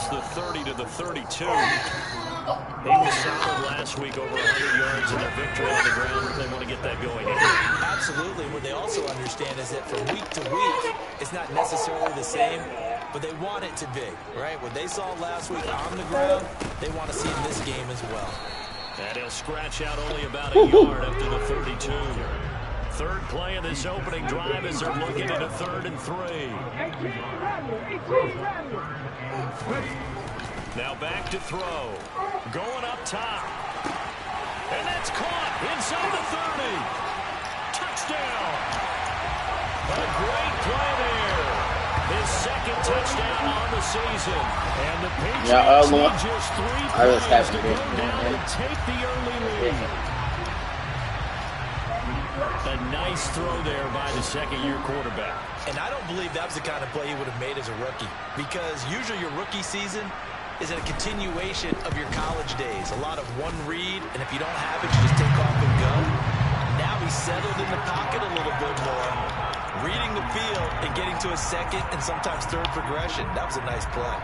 across the 30 to the 32. He was solid last week, over 100 yards in their victory on the ground. They want to get that going again. Absolutely. What they also understand is that from week to week, it's not necessarily the same, but they want it to be, right? What they saw last week on the ground, they want to see in this game as well. And he'll scratch out only about a yard up to the 32. Third play of this opening drive as they're looking at a 3rd and 3. Now back to throw. Going up top. And that's caught inside the 30. Touchdown. A great play there. His second touchdown on the season. And the Patriots need just 3 plays to go down and take the early lead. A nice throw there by the second-year quarterback. And I don't believe that was the kind of play he would have made as a rookie, because usually your rookie season is a continuation of your college days. A lot of one read, and if you don't have it, you just take off and go. Now he's settled in the pocket a little bit more, reading the field and getting to a second and sometimes third progression. That was a nice play.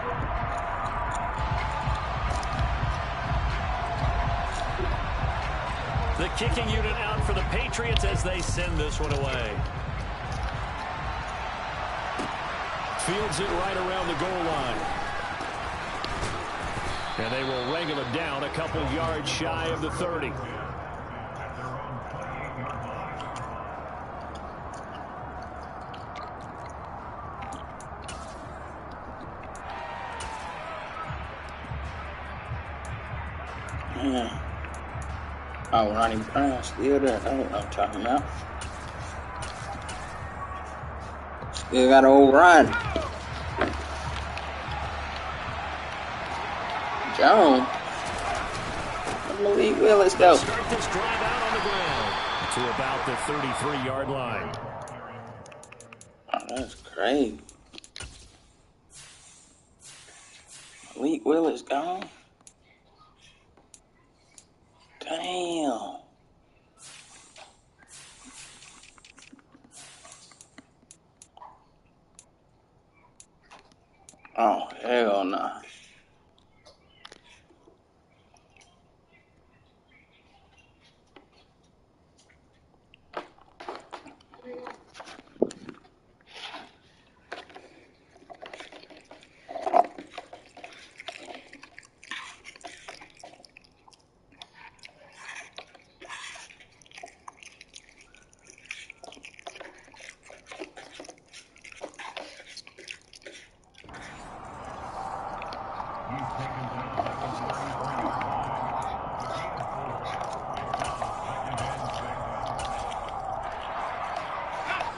The kicking unit out for the Patriots as they send this one away. Fields it right around the goal line. And they will wrangle it down a couple yards shy of the 30. Oh, Ronnie Brown still there. That's what I'm talking about. Still got old Ron. Jones. Malik Willis go. Start this drive out on the ground to about the 33-yard line. Oh, that's crazy. Malik Willis gone. Damn. Oh, hell no.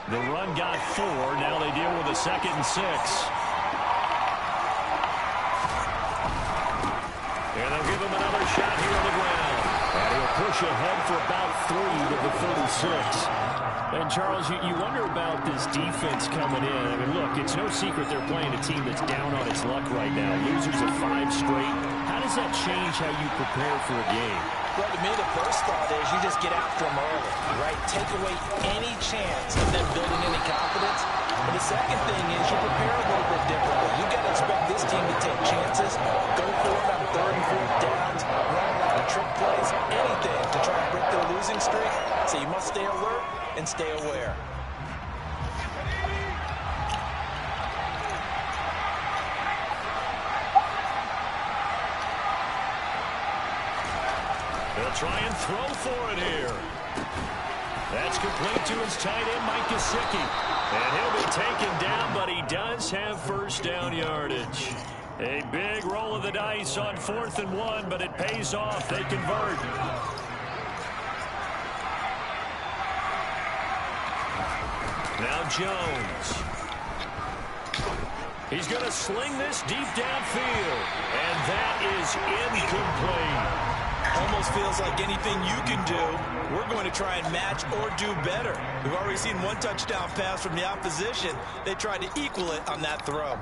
The run got 4. Now they deal with a 2nd and 6. And they'll give him another shot here on the ground. And he'll push ahead for about 3 to the 36. And, Charles, you wonder about this defense coming in. I mean, look, it's no secret they're playing a team that's down on its luck right now. Losers of 5 straight. How does that change how you prepare for a game? Well, to me, the first thought is you just get after them early, right? Take away any chance of them building any confidence. But the second thing is you prepare a little bit differently. You got to expect this team to take chances, go for it on 3rd and 4th downs, run a lot of trick plays, anything to try and break their losing streak. So you must stay alert and stay aware. They'll try and throw for it here. That's complete to his tight end, Mike Gesicki. And he'll be taken down, but he does have first down yardage. A big roll of the dice on 4th and 1, but it pays off. They convert. Now Jones. He's going to sling this deep downfield. And that is incomplete. Almost feels like anything you can do, we're going to try and match or do better. We've already seen 1 touchdown pass from the opposition. They tried to equal it on that throw.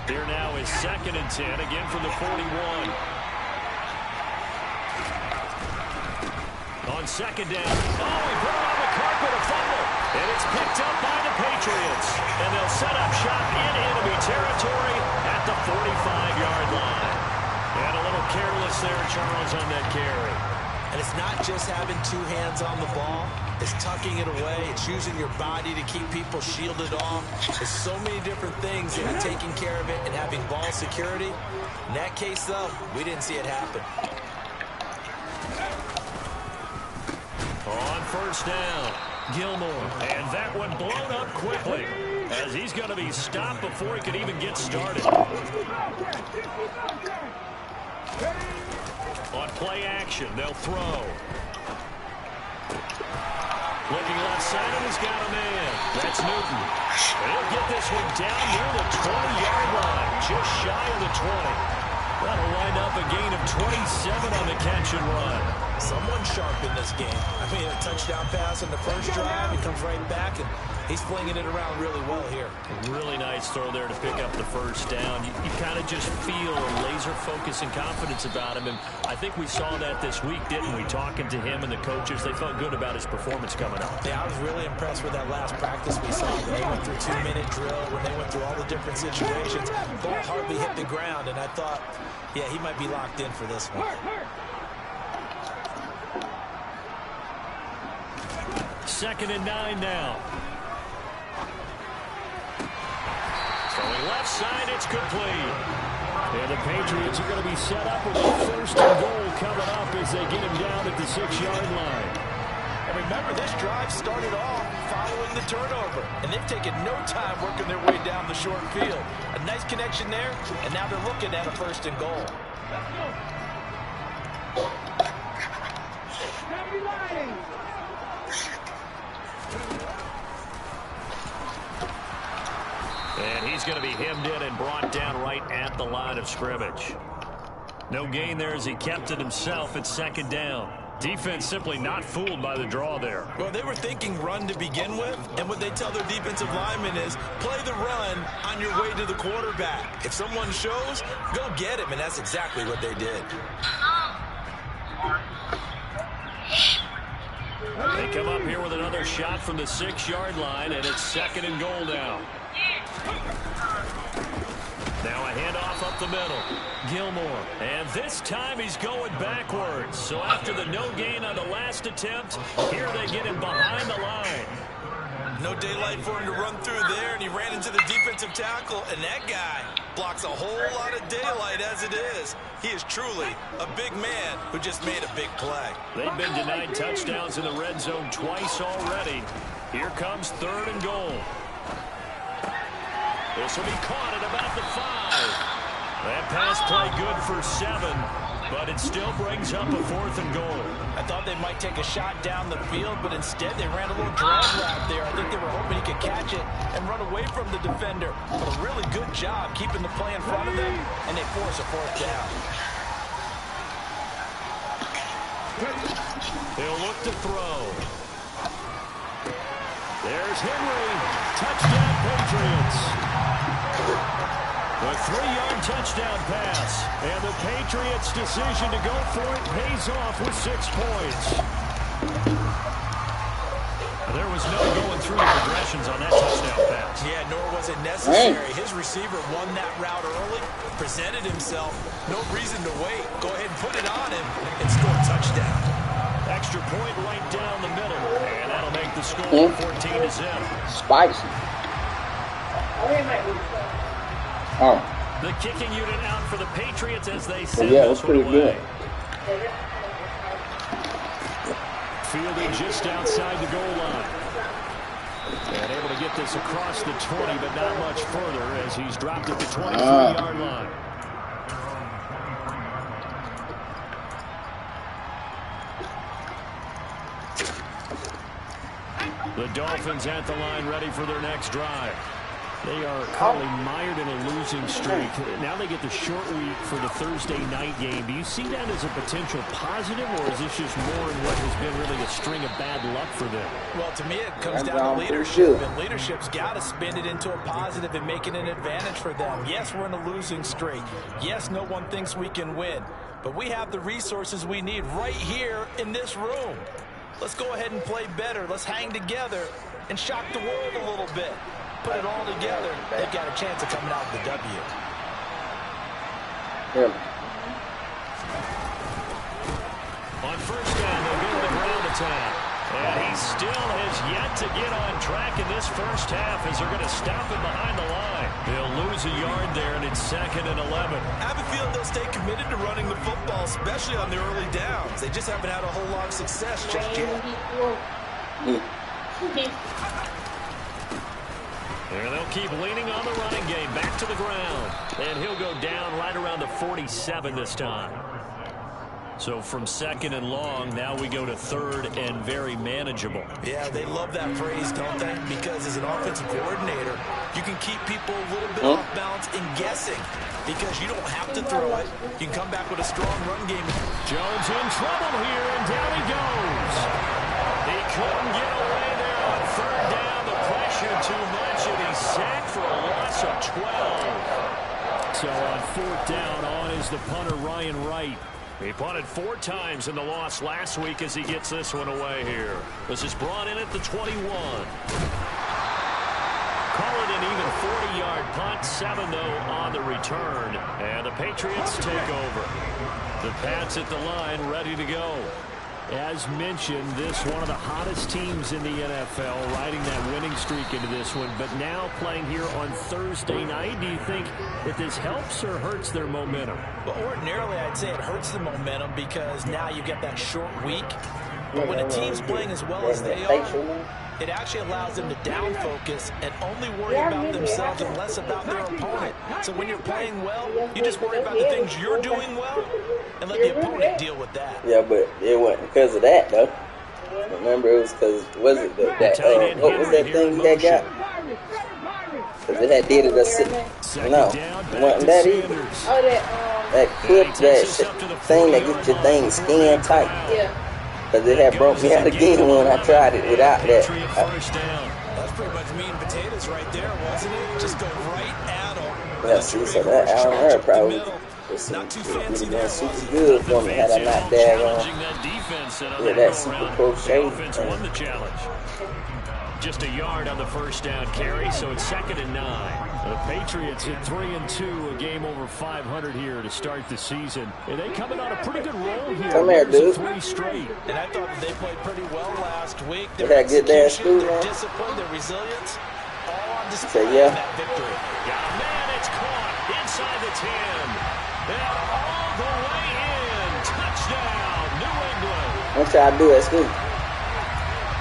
Here now is 2nd and 10, again from the 41. On 2nd down. Oh, he put it carpet, a fumble. And it's picked up by the Patriots. And they'll set up shop in enemy territory at the 45-yard line. And a little careless there, Charles, on that carry. And it's not just having two hands on the ball. It's tucking it away. It's using your body to keep people shielded off. There's so many different things in taking care of it and having ball security. In that case, though, we didn't see it happen. On first down, Gilmore. And that one blown up quickly as he's going to be stopped before he could even get started. On play action, they'll throw. Looking left side, and he's got a man. That's Newton. He'll get this one down near the 20-yard line, just shy of the 20. That'll wind up a gain of 27 on the catch and run. Someone sharp in this game. I mean, a touchdown pass on the first drive. He comes right back, and he's flinging it around really well here. Really nice throw there to pick up the first down. You kind of just feel a laser focus and confidence about him, and I think we saw that this week, didn't we? Talking to him and the coaches, they felt good about his performance coming up. Yeah, I was really impressed with that last practice we saw. When they went through 2-minute drill, when they went through all the different situations, ball hardly hit the ground, and I thought, yeah, he might be locked in for this one. Second and 9 now. Throwing left side, it's complete. And the Patriots are going to be set up with a first and goal coming up as they get him down at the 6-yard line. And remember, this drive started off following the turnover, and they've taken no time working their way down the short field. A nice connection there, and now they're looking at a first and goal. And he's going to be hemmed in and brought down right at the line of scrimmage. No gain there as he kept it himself at second down. Defense simply not fooled by the draw there. Well, they were thinking run to begin with, and what they tell their defensive linemen is play the run on your way to the quarterback. If someone shows, go get him, and that's exactly what they did. They come up here with another shot from the 6-yard line, and it's second and goal now. Now a handoff up the middle. Gilmore. And this time he's going backwards. So after the no gain on the last attempt, here they get him behind the line. No daylight for him to run through there, and he ran into the defensive tackle, and that guy blocks a whole lot of daylight as it is. He is truly a big man who just made a big play. They've been denied touchdowns in the red zone twice already. Here comes third and goal. This will be caught at about the 5. That pass play good for 7, but it still brings up a fourth and goal. I thought they might take a shot down the field, but instead they ran a little drag route there. I think they were hoping he could catch it and run away from the defender. But a really good job keeping the play in front of them, and they force a fourth down. They'll look to throw. There's Henry. Touchdown, Patriots. A 3-yard touchdown pass. And the Patriots' decision to go for it pays off with 6 points. There was no going through the progressions on that touchdown pass. Yeah, nor was it necessary. His receiver won that route early, presented himself. No reason to wait. Go ahead and put it on him and score a touchdown. Extra point right down the middle. And that'll make the score 14-0. Spicy. Oh. The kicking unit out for the Patriots as they send Yeah, this that's pretty one good. Fielded just outside the goal line. And able to get this across the 20, but not much further as he's dropped at the 23-yard line. The Dolphins at the line ready for their next drive. They are currently mired in a losing streak. Now they get the short week for the Thursday night game. Do you see that as a potential positive, or is this just more in what has been really a string of bad luck for them? Well, to me, it comes down to leadership, and leadership's got to spin it into a positive and make it an advantage for them. Yes, we're in a losing streak. Yes, no one thinks we can win, but we have the resources we need right here in this room. Let's go ahead and play better. Let's hang together and shock the world a little bit. Put it all together, they've got a chance of coming out with the W. Yeah. On first down, they'll go to the ground attack. And he still has yet to get on track in this first half as they're going to stop him behind the line. They'll lose a yard there, and it's 2nd and 11. I have a feeling they'll stay committed to running the football, especially on the early downs. They just haven't had a whole lot of success just yet. And they'll keep leaning on the running game. Back to the ground. And he'll go down right around the 47 this time. So from 2nd and long, now we go to 3rd and very manageable. Yeah, they love that phrase, don't they? Because as an offensive coordinator, you can keep people a little bit off balance and guessing because you don't have to throw it. You can come back with a strong run game. Jones in trouble here, and down he goes. He couldn't get away there on 3rd down. The pressure too much, and he's sacked for a loss of 12. So on 4th down, on is the punter, Ryan Wright. He punted 4 times in the loss last week as he gets this one away here. This is brought in at the 21. Call it an even 40-yard punt, 7 though on the return. And the Patriots take over. The Pats at the line, ready to go. As mentioned, this one of the hottest teams in the NFL, riding that winning streak into this one, but now playing here on Thursday night. Do you think that this helps or hurts their momentum? Well, ordinarily, I'd say it hurts the momentum because now you get that short week. But when a team's playing as well as they are, it actually allows them to down focus and only worry about themselves and less about their opponent. So when you're playing well, you just worry about the things you're doing well and let the opponent deal with that. Yeah, but it wasn't because of that, though. Remember, it was because, what was that thing that got? Because it had did it a no, it wasn't that either. That clip, that thing that gets your thing skin tight. Yeah. Because it had broke me out again when I tried it without that. That's pretty much meat and potatoes right there, wasn't it? Just go right at them. Yeah, see, so that Allen Hurd probably would have been super good for me had I not daggone. Yeah, that super crochet thing. Just a yard on the first down carry, so it's 2nd and 9. The Patriots at 3-2, a game over 500 here to start the season. And they coming on a pretty good roll here. Come here, dude. 3 straight. And I thought that they played pretty well last week. They had good dash too, their man. discipline, their resilience, all on display So, yeah. in that victory. Got a man, it's caught inside the 10. And all the way in. Touchdown, New England. What y'all do at school?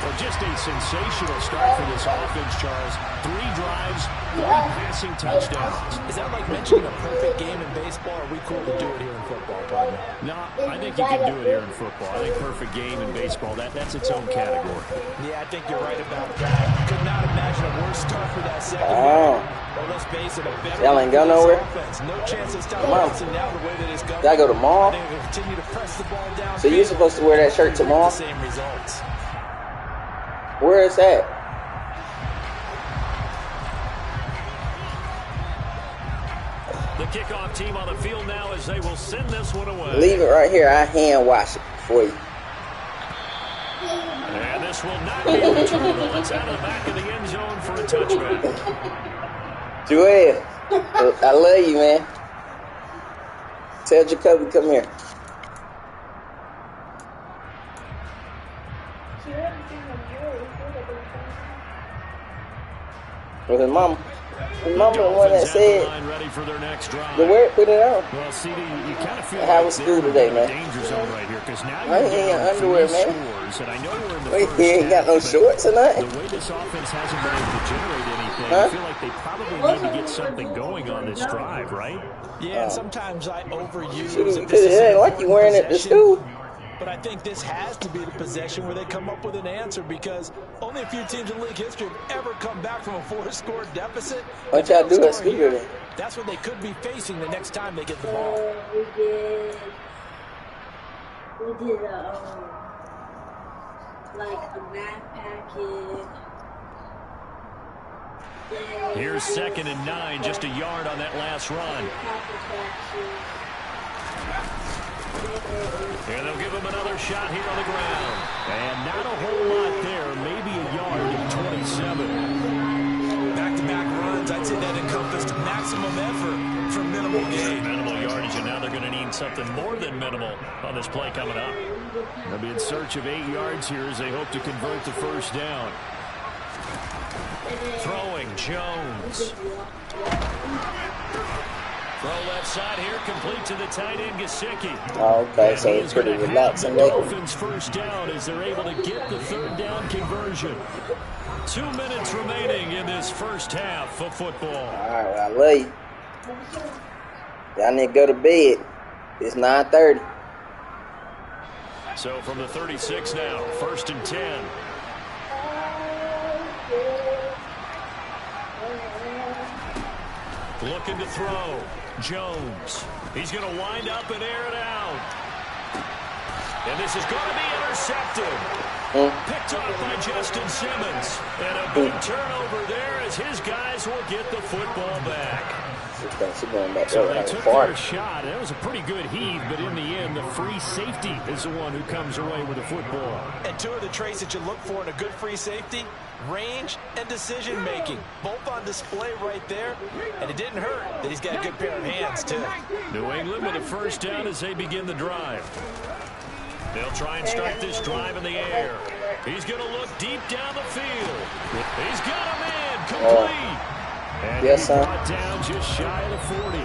Well, just a sensational start for this offense, Charles. 3 drives, 3 passing touchdowns. Is that like mentioning a perfect game in baseball, or are we cool to do it here in football, partner? No, I think you can do it here in football. I think perfect game in baseball, that's its own category. Yeah, I think you're right about that. Could not imagine a worse start for that secondary. Well, let's face it, a better Y'all ain't go nowhere? offense. No chance of stopping Come on. Wilson now the way that it's going. Y'all go tomorrow? They're going to continue to press the ball down. So you're supposed to wear that shirt tomorrow? The same results. Where is that? The kickoff team on the field now as they will send this one away. Leave it right here. I hand wash it for you. And this will not be returnable. It's out of the back of the end zone for a touchback. Joel, I love you, man. Tell Jacoby, come here. With his mama. His mama the one that said ready for their next drive. the word put it on. Well, CD, you kind of feel How like was school today, man? danger zone right here because now Why you're he ain't down got underwear, 3 man? scores, and I know we're in the Wait, first he ain't got no half, but shorts or nothing? the way this offense hasn't been able to generate anything, Huh? I feel like they probably need to get something going on this drive, right? Yeah, and sometimes I overuse Shoot, if this is it ain't like you wearing it to school. But I think this has to be the possession where they come up with an answer because only a few teams in league history have ever come back from a 4-score deficit. What y'all do at school today? That's what they could be facing the next time they get the ball. We did like a math package. Here's 2nd and 9, just a yard on that last run. And they'll give him another shot here on the ground. And not maximum effort for minimal gain. Minimal yardage, and now they're going to need something more than minimal on this play coming up. They'll be in search of 8 yards here as they hope to convert the first down. Throwing, Jones. Throw left side here, complete to the tight end, Gesicki. Oh, okay, so it's pretty relaxing there. Dolphins first down as they're able to get the third down conversion. 2 minutes remaining in this first half of football. All right, I love you. Y'all need to go to bed. It's 9:30. So from the 36 now, 1st and 10. Looking to throw. Jones. He's going to wind up and air it out. And this is going to be intercepted. Picked off by Justin Simmons. And a big turnover there as his guys will get the football back. So they took their shot. That was a pretty good heave, but in the end, the free safety is the one who comes away with the football. And two of the traits that you look for in a good free safety, range and decision-making. Both on display right there, and it didn't hurt that he's got a good pair of hands, too. New England with a first down as they begin the drive. They'll try and start this drive in the air. He's going to look deep down the field. He's got a man complete. And yes, sir. Brought down just shy of the 40.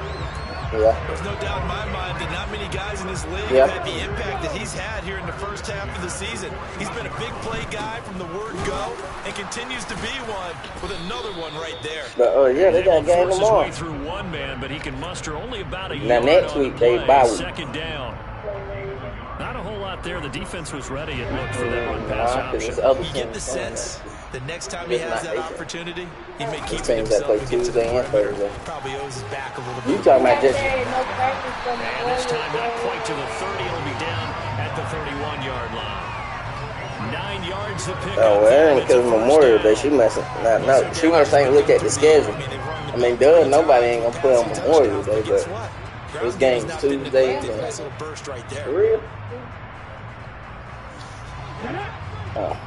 Yeah. There's no doubt in my mind that not many guys in this league have had the impact that he's had here in the first half of the season. He's been a big play guy from the word go and continues to be one with another one right there. But yeah, they got a game tomorrow. Way through one man, but he can muster only about a now yard next on week the they play. bye week. Second down. Not a whole lot there. The defense was ready, it looked, for that run pass option. You get the sense the next time he has that opportunity, he may keep it teams that play Tuesday and Thursday. Probably owes his back a little bit. You talking about just... And this time not quite to the 30. It'll be down at the 31-yard line. 9 yards to pick up. Oh, well, that ain't because of Memorial Day. She messing. No, she want to think, look at the schedule. I mean, nobody ain't going to play on Memorial Day, but this game's Tuesday. For real? Oh.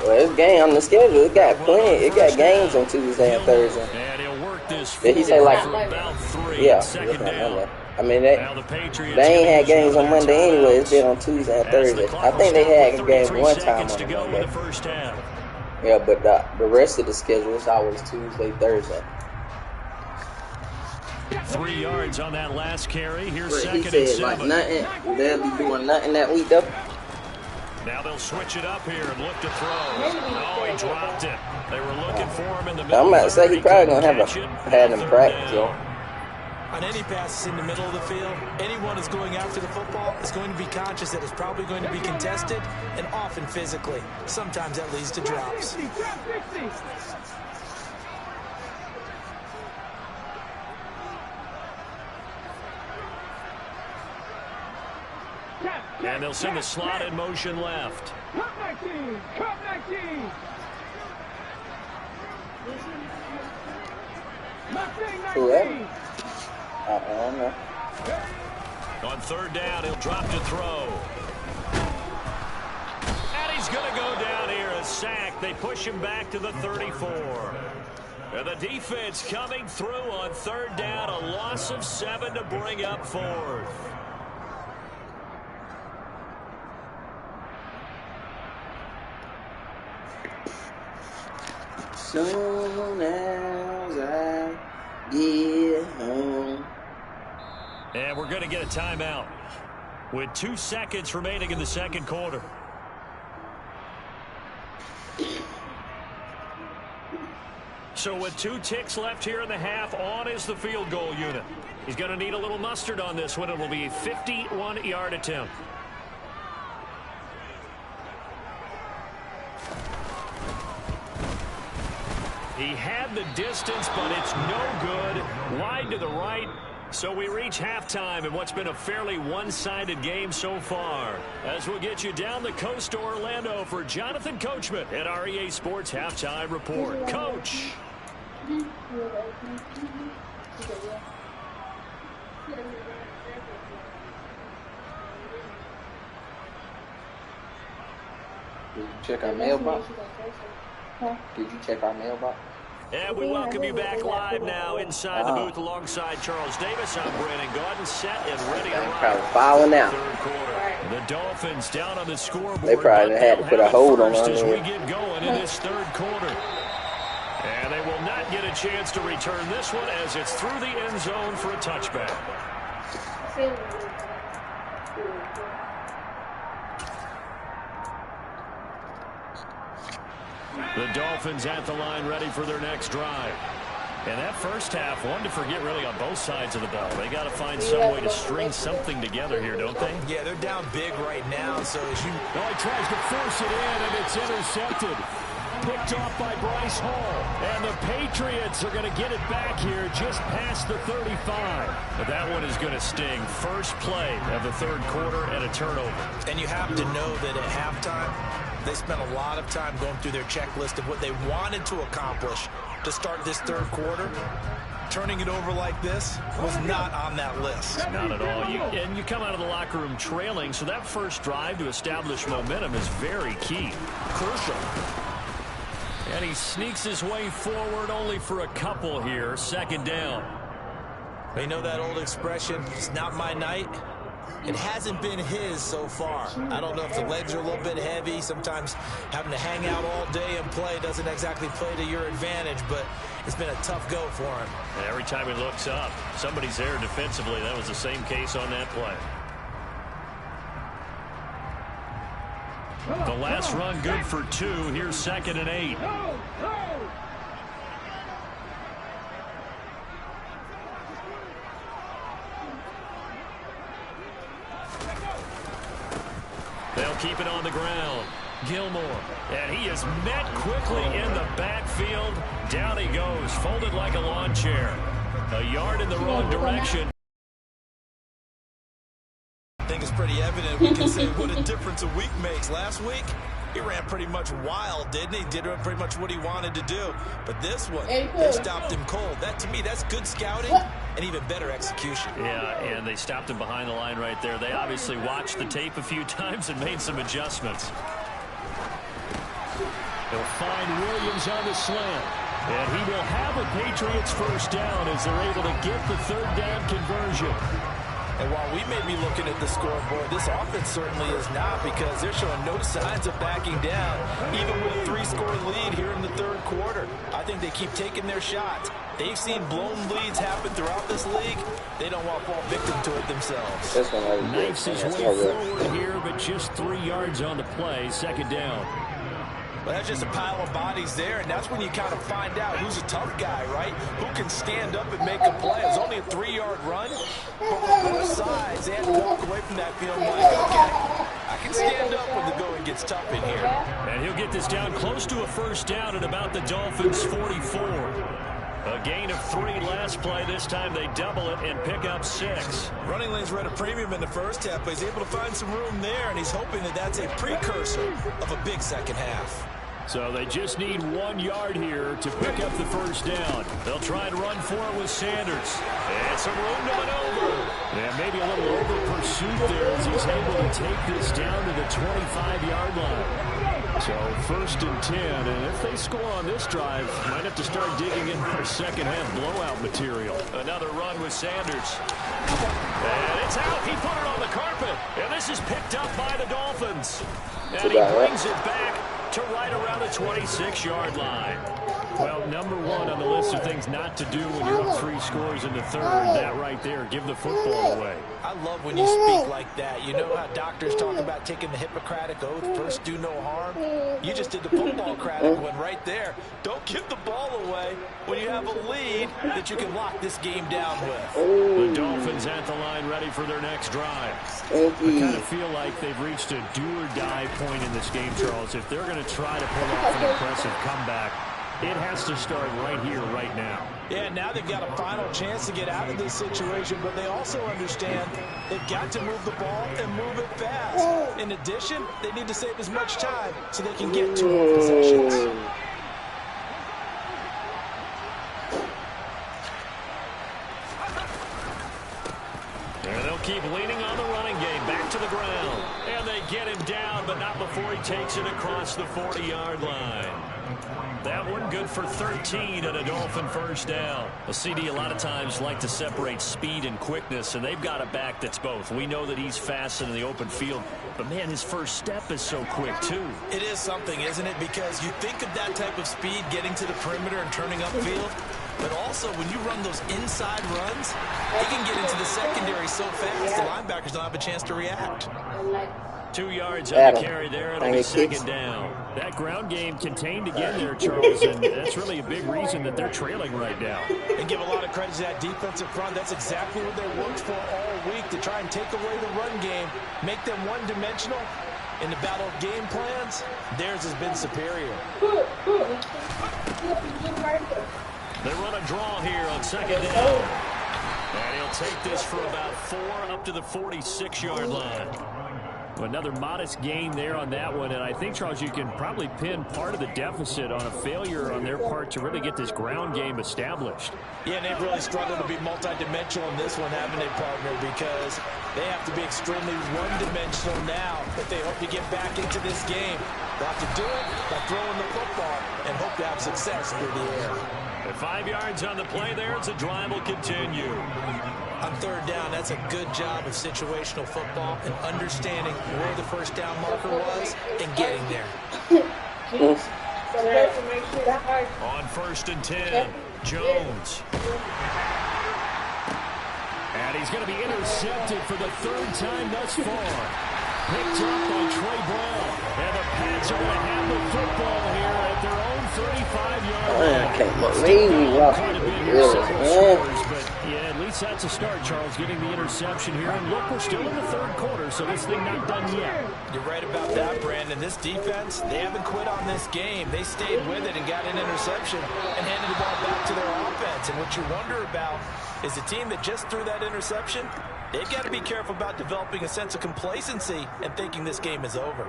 Well, this game on the schedule, it got plenty. It got games on Tuesday and Thursday. And he'll work this Did he say like? about 3. Yeah. Second down. I mean, they ain't had games on Monday anyway. It's been on Tuesday and Thursday. I think they had a game one time on Monday. Yeah, but the rest of the schedule is always Tuesday, Thursday. 3 yards on that last carry. Here's But second he said and 7. like nothing. They'll be doing nothing that week though. Now they'll switch it up here and look to throw. Oh, he dropped it. They were looking for him in the middle. I'm about to say he probably gonna have them practice though. On any passes in the middle of the field, anyone who's going after the football is going to be conscious that it's probably going to be contested and often physically. Sometimes that leads to drops. And they'll send the slot in motion left. Whoever. I don't know. On third down, he'll drop to throw. And he's going to go down here, a sack. They push him back to the 34. And the defense coming through on third down, a loss of 7 to bring up fourth. Soon as I get home. And we're going to get a timeout with 2 seconds remaining in the second quarter. So with 2 ticks left here in the half, on is the field goal unit. He's going to need a little mustard on this one. It will be a 51-yard attempt. He had the distance, but it's no good. Wide to the right. So we reach halftime in what's been a fairly one-sided game so far. As we'll get you down the coast to Orlando for Jonathan Coachman at our EA Sports Halftime Report. Coach. Did you check our mailbox? Did you check our mailbox? And we welcome you back live now inside the booth alongside Charles Davis. I'm Brandon Gaudin, set and ready to rock. Probably fouling out. Third quarter. The Dolphins down on the scoreboard. They probably had to put a hold on us as them. we get going in this third quarter. And they will not get a chance to return this one as it's through the end zone for a touchback. The Dolphins at the line ready for their next drive. And that first half, one to forget really on both sides of the ball. They got to find some way to string something together here, don't they? Yeah, they're down big right now. So as you... Oh, he tries to force it in, and it's intercepted. Picked off by Bryce Hall. And the Patriots are going to get it back here just past the 35. But that one is going to sting. First play of the third quarter and a turnover. And you have to know that at halftime, they spent a lot of time going through their checklist of what they wanted to accomplish to start this third quarter. Turning it over like this was not on that list. Not at all. And you come out of the locker room trailing, so that first drive to establish momentum is very key. Crucial. And he sneaks his way forward only for a couple here. Second down. You know that old expression, it's not my night? It hasn't been his so far. I don't know if the legs are a little bit heavy. Sometimes having to hang out all day and play doesn't exactly play to your advantage, but it's been a tough go for him. And every time he looks up, somebody's there defensively. That was the same case on that play. The last run good for 2. Here's 2nd and 8. They'll keep it on the ground. Gilmore. And he is met quickly in the backfield. Down he goes, folded like a lawn chair. A yard in the wrong direction. I think it's pretty evident. We can say what a difference a week makes. Last week, he ran pretty much wild, didn't he? Did pretty much what he wanted to do. But this one, they stopped him cold. That, to me, that's good scouting and even better execution. Yeah, and they stopped him behind the line right there. They obviously watched the tape a few times and made some adjustments. They'll find Williams on the slant. And he will have a Patriots first down as they're able to get the third down conversion. And while we may be looking at the scoreboard, this offense certainly is not, because they're showing no signs of backing down, even with a 3-score lead here in the third quarter. I think they keep taking their shots. They've seen blown leads happen throughout this league. They don't want to fall victim to it themselves. This one was Makes his way forward here, but just 3 yards on the play. Second down. Well, that's just a pile of bodies there, and that's when you kind of find out who's a tough guy, right? Who can stand up and make a play. It was only a 3-yard run, but for both sides, they had to walk away from that feeling like, okay, I can stand up when the going gets tough in here. And he'll get this down close to a first down at about the Dolphins' 44. A gain of 3 last play. This time they double it and pick up 6. Running lanes were at a premium in the first half, but he's able to find some room there, and he's hoping that that's a precursor of a big second half. So they just need 1 yard here to pick up the first down. They'll try and run for it with Sanders. And some room to maneuver. And maybe a little over pursuit there as he's able to take this down to the 25-yard line. So 1st and 10, and if they score on this drive, might have to start digging in for second half blowout material. Another run with Sanders. And it's out. He put it on the carpet. And this is picked up by the Dolphins. And he brings it back to right around the 26-yard line. Well, number 1 on the list of things not to do when you're up 3 scores in the third, that right there, give the football away. I love when you speak like that. You know how doctors talk about taking the Hippocratic Oath, first do no harm? You just did the football-cratic one right there. Don't give the ball away when you have a lead that you can lock this game down with. The Dolphins at the line ready for their next drive. I kind of feel like they've reached a do-or-die point in this game, Charles. If they're going to try to pull off an impressive comeback, it has to start right here, right now. Yeah, now they've got a final chance to get out of this situation, but they also understand they've got to move the ball and move it fast. In addition, they need to save as much time so they can get 2 more possessions. And they'll keep leaning on the running game. Back to the ground. And they get him down, but not before he takes it across the 40-yard line. That one good for 13 and a Dolphin first down. Well, CD, a lot of times like to separate speed and quickness, and they've got a back that's both. We know that he's fast in the open field, but, man, his first step is so quick, too. It is something, isn't it? Because you think of that type of speed getting to the perimeter and turning upfield, but also when you run those inside runs, he can get into the secondary so fast the linebackers don't have a chance to react. 2 yards on the carry there. It'll be second down. That ground game contained again there, Charles, and that's really a big reason that they're trailing right now. And give a lot of credit to that defensive front. That's exactly what they worked for all week, to try and take away the run game, make them one-dimensional. In the battle of game plans, theirs has been superior. They run a draw here on second down. And he'll take this for about 4 up to the 46-yard line. Another modest gain there on that one, and I think, Charles, you can probably pin part of the deficit on a failure on their part to really get this ground game established. Yeah, and they've really struggled to be multidimensional in this one, haven't they, partner? Because they have to be extremely one-dimensional now if they hope to get back into this game. They'll have to do it by throwing the football and hope to have success through the air. At 5 yards on the play there, as the drive will continue. On third down, that's a good job of situational football and understanding where the first down marker was and getting there. On 1st and 10, Jones. And he's going to be intercepted for the 3rd time thus far. Picked up by Trey Brown. And the Pats are going to have the football here at their own 35-yard line. I can't believe we lost it. But, yeah, at least that's a start, Charles, getting the interception here. And look, we're still in the 3rd quarter, so this thing not done yet. You're right about that, Brandon. This defense, they haven't quit on this game. They stayed with it and got an interception and handed the ball back to their offense. And what you wonder about is the team that just threw that interception, they've got to be careful about developing a sense of complacency and thinking this game is over.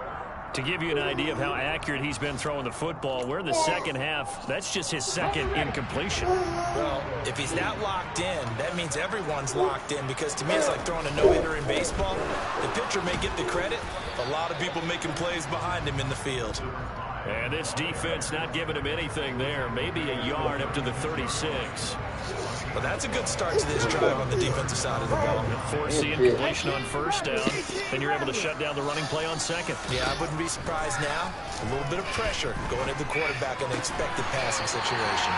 To give you an idea of how accurate he's been throwing the football, we're in the second half. That's just his 2nd incompletion. Well, if he's not locked in, that means everyone's locked in, because to me it's like throwing a no-hitter in baseball. The pitcher may get the credit, a lot of people making plays behind him in the field. And this defense not giving him anything there. Maybe a yard up to the 36. Well, that's a good start to this drive on the defensive side of the ball. Force the incompletion on 1st down, and you're able to shut down the running play on 2nd. Yeah, I wouldn't be surprised now. A little bit of pressure going at the quarterback in an expected passing situation.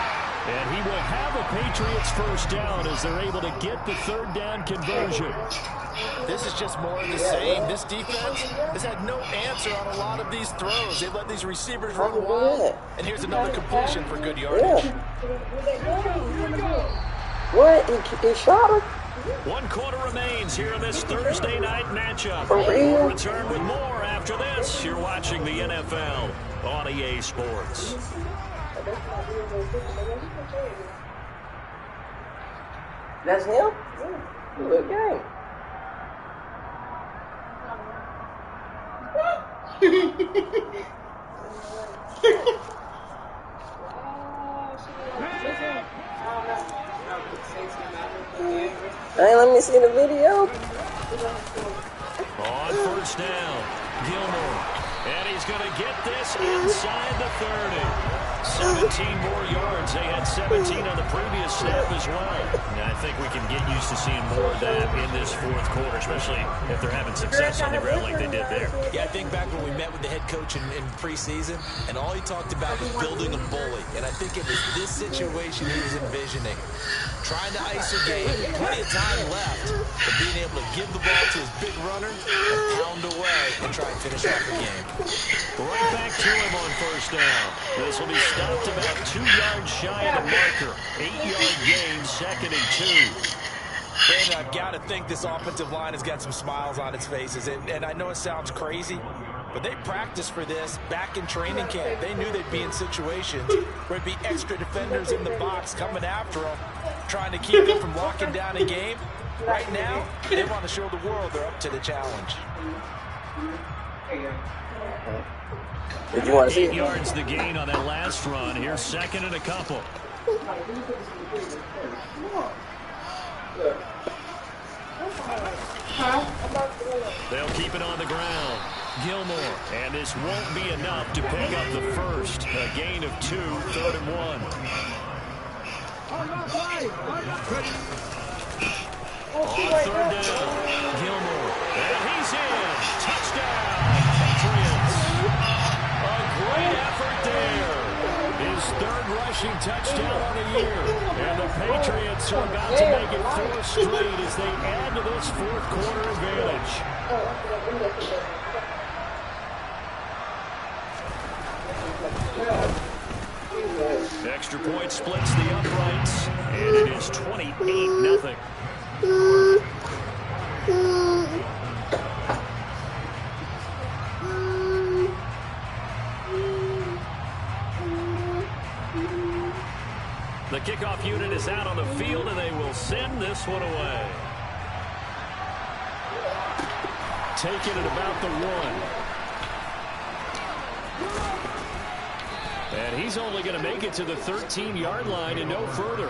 And he will have a Patriots first down as they're able to get the 3rd down conversion. This is just more of the same. This defense has had no answer on a lot of these throws. They've let these receivers run wild. And here's another completion for good yardage. What? He shot him? 1 quarter remains here in this Thursday night matchup. For real? We'll return with more after this. You're watching the NFL on EA Sports. That's him? Good game. Hey, let me see the video. On 1st down, Gilmore. And he's going to get this inside the 30. 17 more yards. They had 17 on the previous snap as well. And I think we can get used to seeing more of that in this 4th quarter, especially if they're having success on the ground like they did there. Yeah, I think back when we met with the head coach in preseason, and all he talked about was building a bully. And I think it was this situation he was envisioning. Trying to ice a game, plenty of time left, but being able to give the ball to his big runner and pound away and try and finish off the game. Right back to him on 1st down. This will be stopped about 2 yards shy of the marker. 8-yard gain, 2nd and 2. And I've got to think this offensive line has got some smiles on its faces. And I know it sounds crazy, but they practiced for this back in training camp. They knew they'd be in situations where there'd be extra defenders in the box coming after them, trying to keep them from locking down a game. Right now, they want to show the world they're up to the challenge. Did you want to see 8 yards the gain on that last run. Here's 2nd and a couple. They'll keep it on the ground. Gilmore. And this won't be enough to pick up the first. A gain of 2, 3rd and 1. On 3rd down, Gilmore. And he's in. Touchdown, Patriots. A great effort there. His 3rd rushing touchdown on the year. And the Patriots are about to make it 4 straight as they add to this 4th quarter advantage. Extra point splits the uprights, and it is 28-0. The kickoff unit is out on the field, and they will send this one away. Taking it about the 1. And he's only going to make it to the 13-yard line and no further.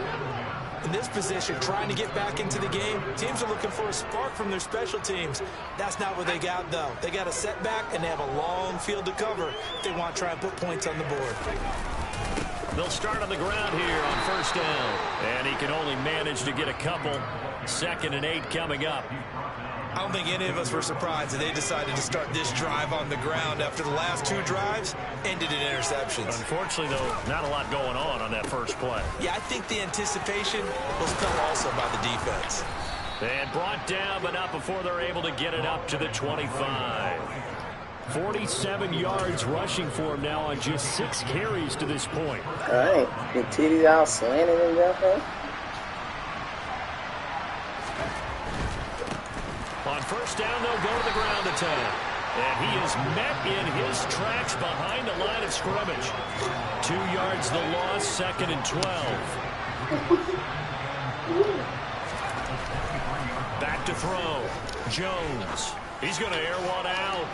In this position, trying to get back into the game, teams are looking for a spark from their special teams. That's not what they got, though. They got a setback, and they have a long field to cover if they want to try and put points on the board. They'll start on the ground here on 1st down. And he can only manage to get a couple. 2nd and 8 coming up. I don't think any of us were surprised that they decided to start this drive on the ground after the last 2 drives ended in interceptions. Unfortunately, though, not a lot going on that first play. Yeah, I think the anticipation was felt also by the defense. And brought down, but not before they're able to get it up to the 25. 47 yards rushing for him now on just 6 carries to this point. All right. The TD all slanted and jumping. On 1st down, they'll go to the ground attack. And he is met in his tracks behind the line of scrimmage. 2 yards the loss, 2nd and 12. Back to throw. Jones. He's going to air one out.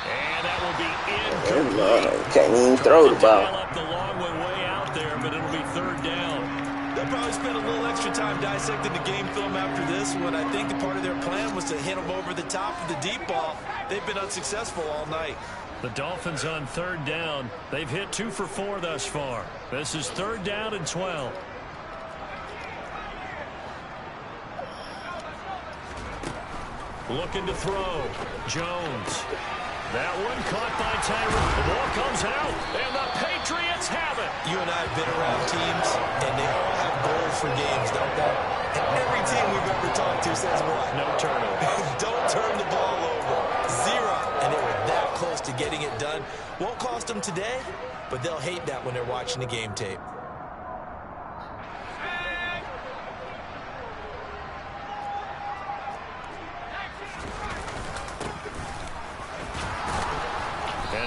And that will be incomplete. Can't even throw the ball. Up the long way out there, but it'll be 3rd down. They'll probably spend a little extra time dissecting the game film after this one. I think the part of their plan was to hit them over the top of the deep ball. They've been unsuccessful all night. The Dolphins on 3rd down. They've hit 2 for 4 thus far. This is 3rd down and 12. Looking to throw. Jones. That one caught by Tyree. The ball comes out, and the Patriots have it. You and I have been around teams, and they all have goals for games, don't they? And every team we've ever talked to says what? No turnovers. Don't turn the ball over. 0. And they were that close to getting it done. Won't cost them today, but they'll hate that when they're watching the game tape.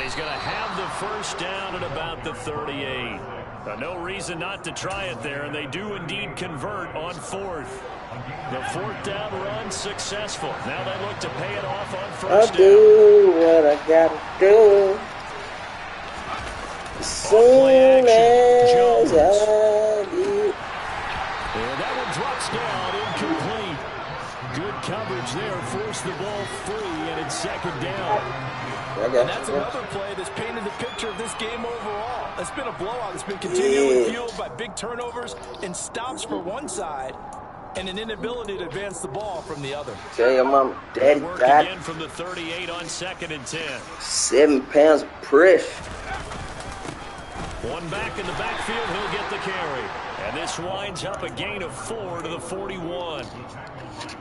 He's going to have the 1st down at about the 38. No reason not to try it there, and they do indeed convert on 4th. The 4th down run successful. Now they look to pay it off on 1st down. I'll do what I gotta do. Soon as I get. And that one drops down, incomplete. Good coverage there, forced the ball free, and it's 2nd down. And that's another play that's painted the picture of this game overall. It's been a blowout. It's been continually fueled by big turnovers and stops for one side and an inability to advance the ball from the other. Tell your mama, daddy Work got again from the 38 on 2nd and 10. 7 pounds of pressure. One back in the backfield, he'll get the carry. And this winds up a gain of 4 to the 41.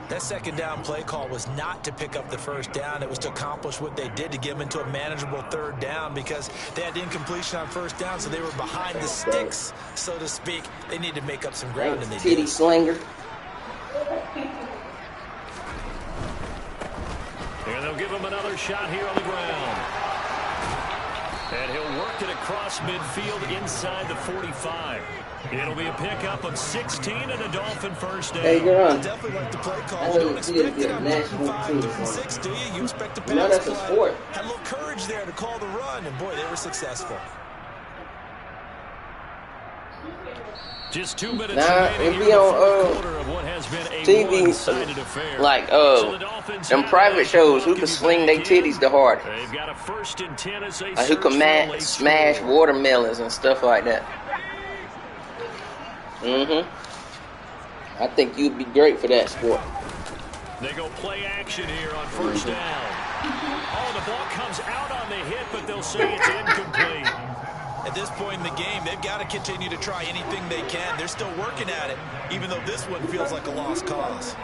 That 2nd down play call was not to pick up the 1st down. It was to accomplish what they did to get them into a manageable 3rd down because they had incompletion on 1st down, so they were behind the sticks, so to speak. They needed to make up some ground, and they did. Titty slinger. And they'll give him another shot here on the ground. And he'll work it across midfield inside the 45. It'll be a pickup of 16 and a Dolphin 1st down. Hey, you're on. I definitely like the play call. You don't expect it on 5, 3rd and 6, do you? You expect the pass play. Had a little courage there to call the run, and boy, they were successful. Just 2 minutes Nah, remaining it be here in the on fourth quarter of what has been a TV, one-sided affair. like So the Dolphins them have private it. shows. Who Give can you swing back their in. titties the hardest? They've got a 1st and 10 as they Like who search can for a late smash score. watermelons and stuff like that. I think you'd be great for that sport. They go play action here on 1st down. Oh, the ball comes out on the hit, but they'll say it's incomplete. At this point in the game, they've got to continue to try anything they can. They're still working at it, even though this one feels like a lost cause.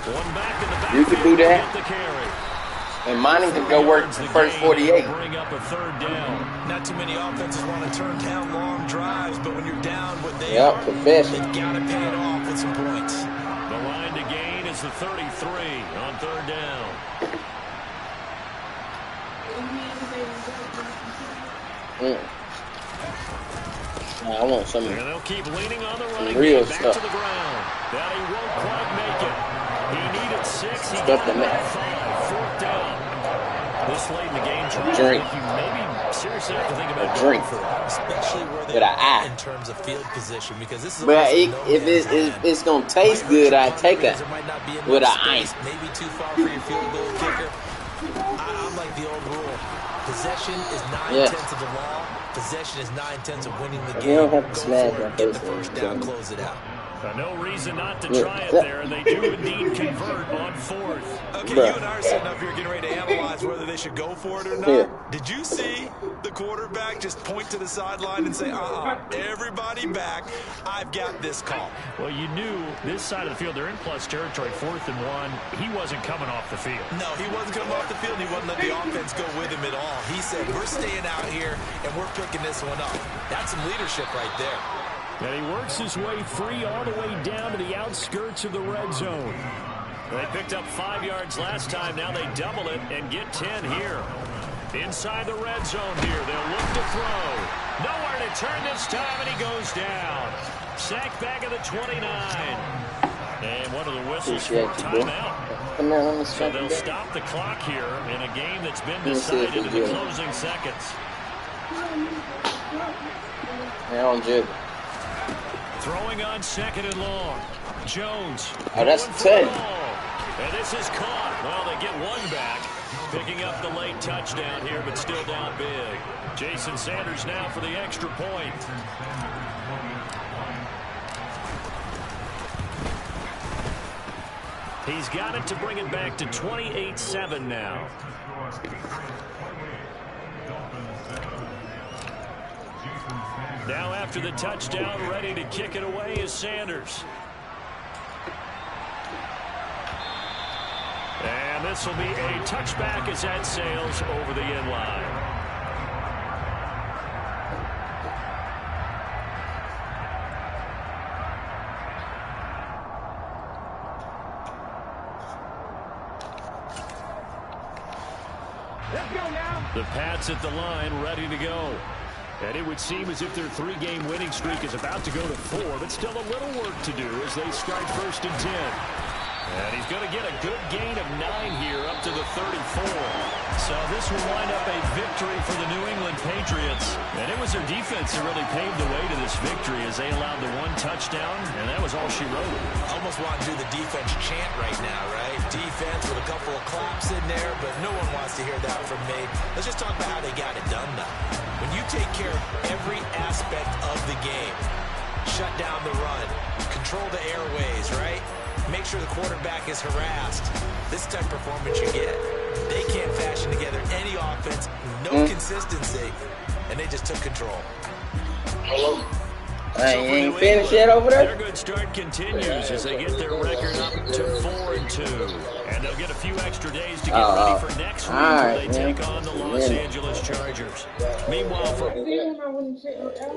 One back in the back. You could do that. The carry. And Monty can go work the first 48. Bring up a 3rd down. Not too many offenses want to turn down long drives, but when you're down what they Yep, are, professional. they've got to pay it off with some points. The line to gain is the 33 on 3rd down. I want some And they'll keep leaning on the running real game back stuff. to the ground. That he won't quite make it. He needed 6. He Stuff got to make. about 5. 4th down. This late in the game, Drink. you maybe seriously have to think about drink. For it, especially where they With an are eye. in terms of field position, because this is But almost a if no-man's it's gonna land. taste good, I take Because it there might not be enough with an space, ice. maybe too far for your field goal kicker. I'm like the old rule. Possession is 9/10 of the law. Possession is 9/10 of winning the game. You don't have to Go smash for my it, get the face first down, in. close it out. No reason not to Yeah. try it there, and they do indeed convert on 4th. Okay, Bruh. you and I are sitting up here getting ready to analyze whether they should go for it or not. Here. Did you see the quarterback just point to the sideline and say, everybody back, I've got this call? Well, you knew this side of the field, they're in plus territory, 4th and 1. He wasn't coming off the field. No, he wasn't coming off the field. He wouldn't let the offense go with him at all. He said, we're staying out here, and we're picking this one up. That's some leadership right there. And he works his way free all the way down to the outskirts of the red zone. They picked up 5 yards last time. Now they double it and get 10 here. Inside the red zone here. They'll look to throw. Nowhere to turn this time, and he goes down. Sacked back at the 29. And one of the whistles for a timeout. Come here, let me So check they'll it. stop the clock here in a game that's been Let me see if decided he's in the good. closing seconds. I don't jig. Throwing on 2nd and long. Jones. Oh, that's going for 10. the ball. And this is caught. Well, they get one back. Picking up the late touchdown here, but still down big. Jason Sanders now for the extra point. He's got it to bring it back to 28-7 now. Now after the touchdown, ready to kick it away is Sanders. And this will be a touchback as that sails over the end line. The Pats at the line, ready to go. And it would seem as if their 3-game winning streak is about to go to 4, but still a little work to do as they start 1st and 10. And he's going to get a good gain of 9 here up to the 34. So this will wind up a victory for the New England Patriots. And it was their defense that really paved the way to this victory as they allowed the 1 touchdown, and that was all she wrote. Almost want to do the defense chant right now, right? Defense with a couple of claps in there, but no one wants to hear that from me. Let's just talk about how they got it done, though. When you take care of every aspect of the game, shut down the run, control the airways, right? Make sure the quarterback is harassed. This type of performance you get. They can't fashion together any offense, no consistency, and they just took control. I ain't finished yet over Their there. good start continues as they get their record up to 4-2. And they'll get a few extra days to get ready for next week where they take on the Los Angeles Chargers. Meanwhile, for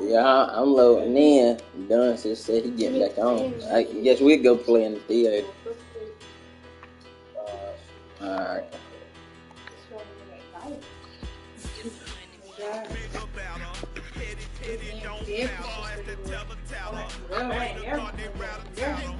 Yeah, I'm loading in. Dunn just said he getting back on. I guess we'll go play in the theater. Alright. Yeah.